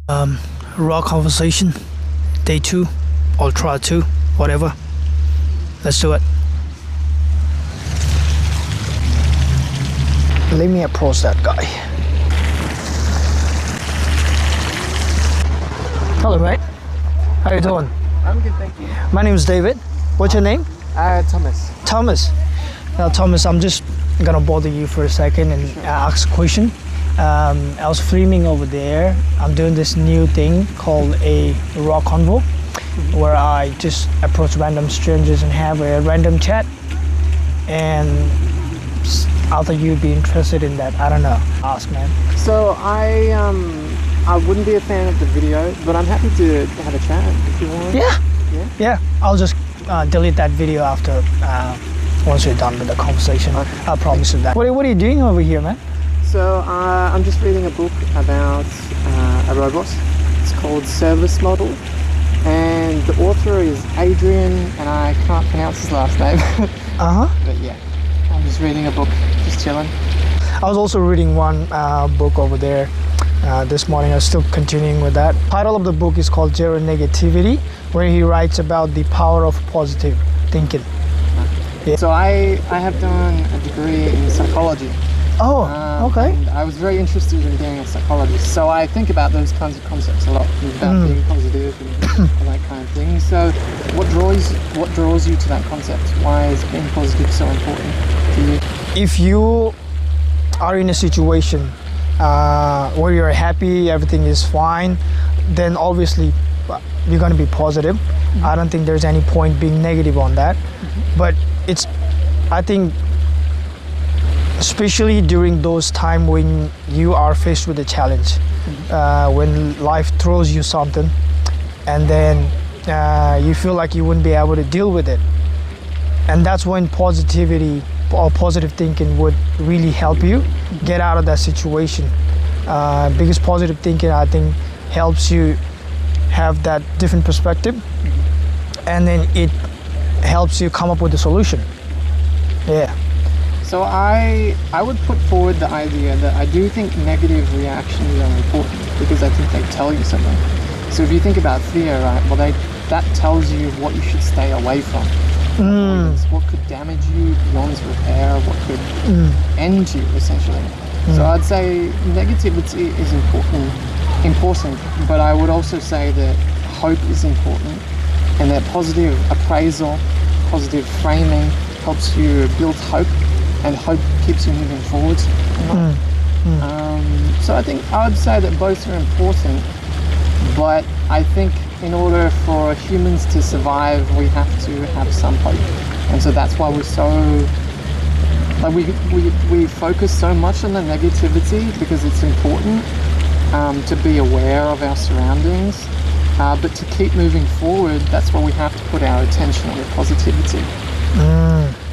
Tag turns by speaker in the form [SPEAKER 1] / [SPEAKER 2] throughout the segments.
[SPEAKER 1] Raw conversation, day 2, ultra 2, whatever. Let's do it. Let me approach that guy. Hello, mate. How you doing?
[SPEAKER 2] I'm good, thank you.
[SPEAKER 1] My name is David. What's your name?
[SPEAKER 2] Thomas.
[SPEAKER 1] Thomas. Now, Thomas, I'm just gonna bother you for a second and ask a question. I was filming over there. I'm doing this new thing called a RAW CONVO, where I just approach random strangers and have a random chat. And I thought you'd be interested in that. I don't know. Ask, man.
[SPEAKER 2] So I wouldn't be a fan of the video, but I'm happy to have a chat if you want.
[SPEAKER 1] Yeah. I'll just delete that video after once you're done with the conversation.
[SPEAKER 2] Okay.
[SPEAKER 1] I promise you that. What are you doing over here, man?
[SPEAKER 2] So I'm just reading a book about a robot. It's called Service Model, and the author is Adrian, and I can't pronounce his last name. But yeah, I'm just reading a book, just chilling.
[SPEAKER 1] I was also reading one book over there this morning. I was still continuing with that. Title of the book is called Zero Negativity, where he writes about the power of positive thinking. Yeah.
[SPEAKER 2] So I have done a degree in psychology.
[SPEAKER 1] Oh, okay.
[SPEAKER 2] And I was very interested in being a psychologist, so I think about those kinds of concepts a lot, about being positive and all that kind of thing. So what draws you to that concept? Why is being positive so important to you?
[SPEAKER 1] If you are in a situation where you're happy, everything is fine, then obviously you're going to be positive. I don't think there's any point being negative on that. But I think, especially during those times when you are faced with a challenge, when life throws you something, and then you feel like you wouldn't be able to deal with it. And that's when positivity or positive thinking would really help you get out of that situation. Because positive thinking, I think, helps you have that different perspective, and then it helps you come up with a solution. Yeah.
[SPEAKER 2] So I would put forward the idea that I do think negative reactions are important, because I think they tell you something. So if you think about fear, right, well, that tells you what you should stay away from. What could damage you beyond repair, what could end you, essentially. So I'd say negativity is important, but I would also say that hope is important, and that positive appraisal, positive framing helps you build hope, and hope keeps you moving forward. So I think I would say that both are important, but I think in order for humans to survive, we have to have some hope. And so that's why we're so, like, we focus so much on the negativity, because it's important to be aware of our surroundings. But to keep moving forward, that's why we have to put our attention on the positivity.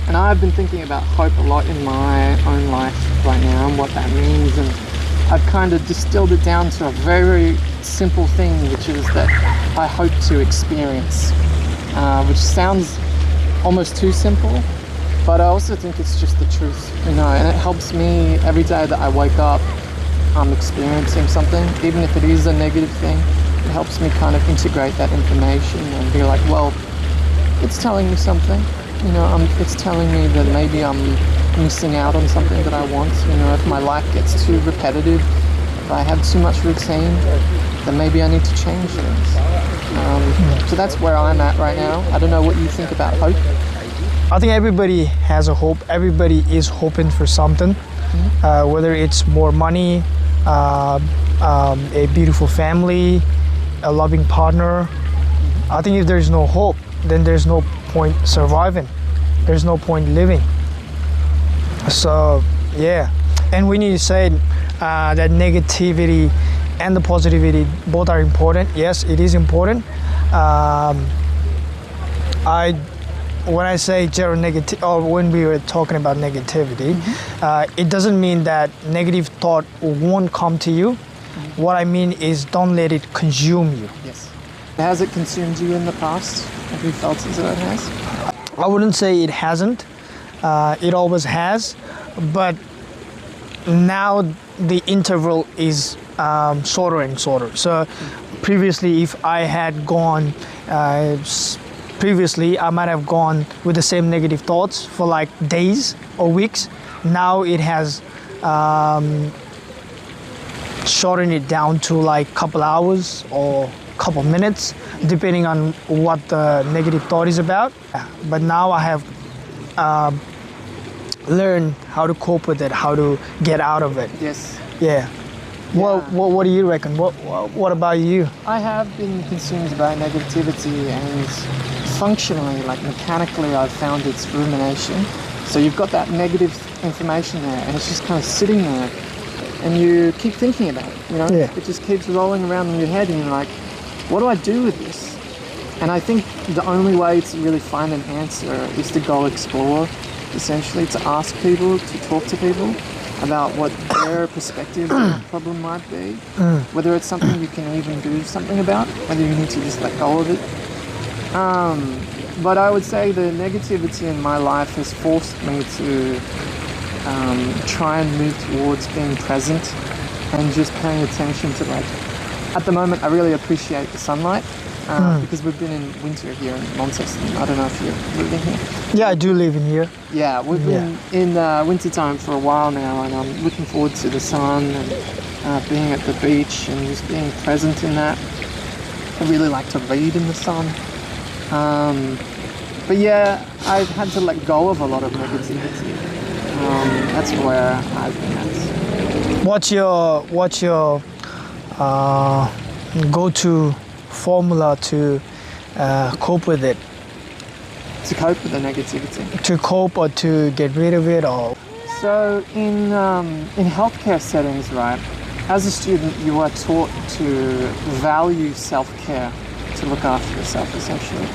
[SPEAKER 2] And I've been thinking about hope a lot in my own life right now, and what that means, and I've kind of distilled it down to a very simple thing, which is that I hope to experience, which sounds almost too simple, but I also think it's just the truth, and it helps me every day that I wake up. I'm experiencing something, even if it is a negative thing. It helps me kind of integrate that information and be like, well, it's telling me something. It's telling me that maybe I'm missing out on something that I want. If my life gets too repetitive, if I have too much routine, then maybe I need to change things. So that's where I'm at right now. I don't know what you think about hope.
[SPEAKER 1] I think everybody has a hope. Everybody is hoping for something, whether it's more money, a beautiful family, a loving partner. I think if there's no hope, then there's no point surviving. There's no point living. So yeah, and when you say that negativity and the positivity both are important, yes, it is important. When I say zero negative, or when we were talking about negativity, it doesn't mean that negative thought won't come to you. What I mean is, don't let it consume you.
[SPEAKER 2] Yes. Has it consumed you in the past? Have you felt as though it has?
[SPEAKER 1] I wouldn't say it hasn't. It always has, but now the interval is shorter and shorter. So previously, if I had gone, previously I might have gone with the same negative thoughts for like days or weeks. Now it has shortened it down to like couple hours or couple minutes, depending on what the negative thought is about. But now I have learned how to cope with it, how to get out of it.
[SPEAKER 2] Yes.
[SPEAKER 1] Yeah. What do you reckon? What about you?
[SPEAKER 2] I have been consumed by negativity, and functionally, like mechanically, I've found it's rumination. So you've got that negative information there, and it's just kind of sitting there, and you keep thinking about it. You know,
[SPEAKER 1] Yeah.
[SPEAKER 2] it just keeps rolling around in your head, and you're like, what do I do with this? And I think the only way to really find an answer is to go explore, essentially, to ask people, to talk to people about what their perspective on the problem might be, whether it's something you can even do something about, whether you need to just let go of it. But I would say the negativity in my life has forced me to try and move towards being present and just paying attention to, like, at the moment I really appreciate the sunlight because we've been in winter here in Launceston. I don't know if you're living here.
[SPEAKER 1] Yeah, I do live in here.
[SPEAKER 2] Yeah, we've been in winter time for a while now, and I'm looking forward to the sun and being at the beach and just being present in that. I really like to read in the sun. But yeah, I've had to let go of a lot of negativity. That's where I've been at.
[SPEAKER 1] What's your go-to formula to cope with it?
[SPEAKER 2] To cope with the negativity.
[SPEAKER 1] To cope or to get rid of it, or?
[SPEAKER 2] So in healthcare settings, right, as a student you are taught to value self-care, to look after yourself essentially.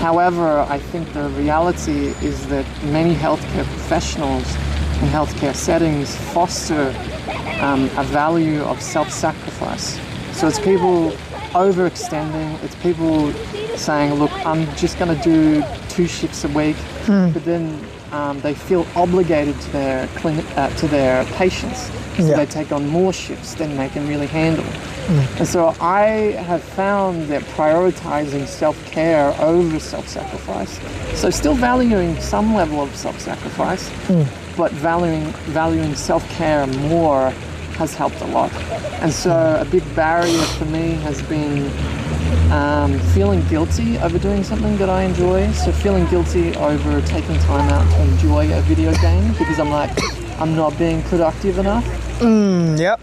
[SPEAKER 2] However, I think the reality is that many healthcare professionals in healthcare settings foster a value of self-sacrifice. So it's people overextending, it's people saying, look, I'm just going to do 2 shifts a week, but then they feel obligated to their patients, so they take on more shifts than they can really handle. And so I have found that prioritizing self-care over self-sacrifice, so still valuing some level of self-sacrifice, but valuing self-care more has helped a lot. And so a big barrier for me has been feeling guilty over doing something that I enjoy. So feeling guilty over taking time out to enjoy a video game because I'm like, I'm not being productive enough.
[SPEAKER 1] Yep.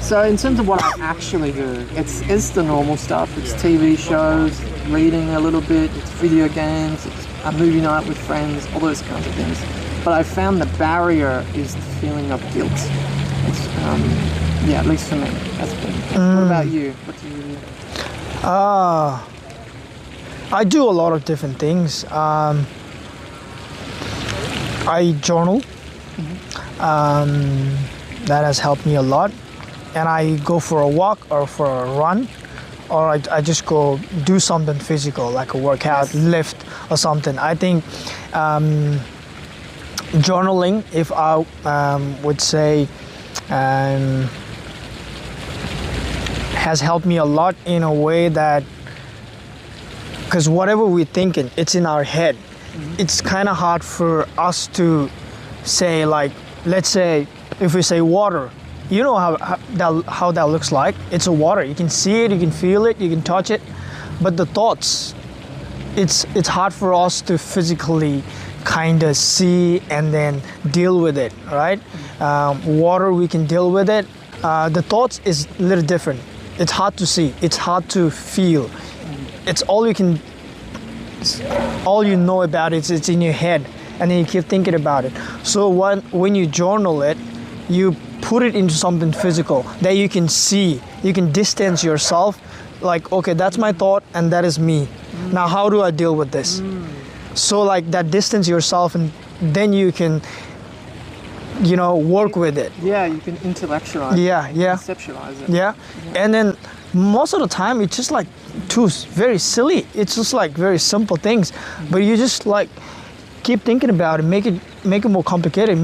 [SPEAKER 2] So in terms of what I actually do, it's the normal stuff. It's TV shows, reading a little bit, it's video games, it's a movie night with friends, all those kinds of things. But I found the barrier is the feeling of guilt. It's, yeah, at least for me, that's been. What about you? What do you do?
[SPEAKER 1] I do a lot of different things. I journal. That has helped me a lot. And I go for a walk or for a run, or I just go do something physical, like a workout, lift or something. I think journaling, if I would say, has helped me a lot in a way that, because whatever we're thinking, it's in our head. It's kind of hard for us to say, like, let's say if we say water, you know how that looks like. It's a water. You can see it, you can feel it, you can touch it. But the thoughts, it's hard for us to physically kind of see and then deal with it, right? Water, we can deal with it. The thoughts is a little different. It's hard to see. It's hard to feel. It's all you know about it. It's in your head, and then you keep thinking about it. So when you journal it, you put it into something physical that you can see. You can distance yourself, like, okay, that's my thought and that is me. Now how do I deal with this? So like that, distance yourself, and then you can, work with it.
[SPEAKER 2] Yeah, you can intellectualize it.
[SPEAKER 1] Yeah.
[SPEAKER 2] Conceptualize it.
[SPEAKER 1] Yeah. And then most of the time it's just like very silly. It's just like very simple things, but you just like keep thinking about it, make it more complicated.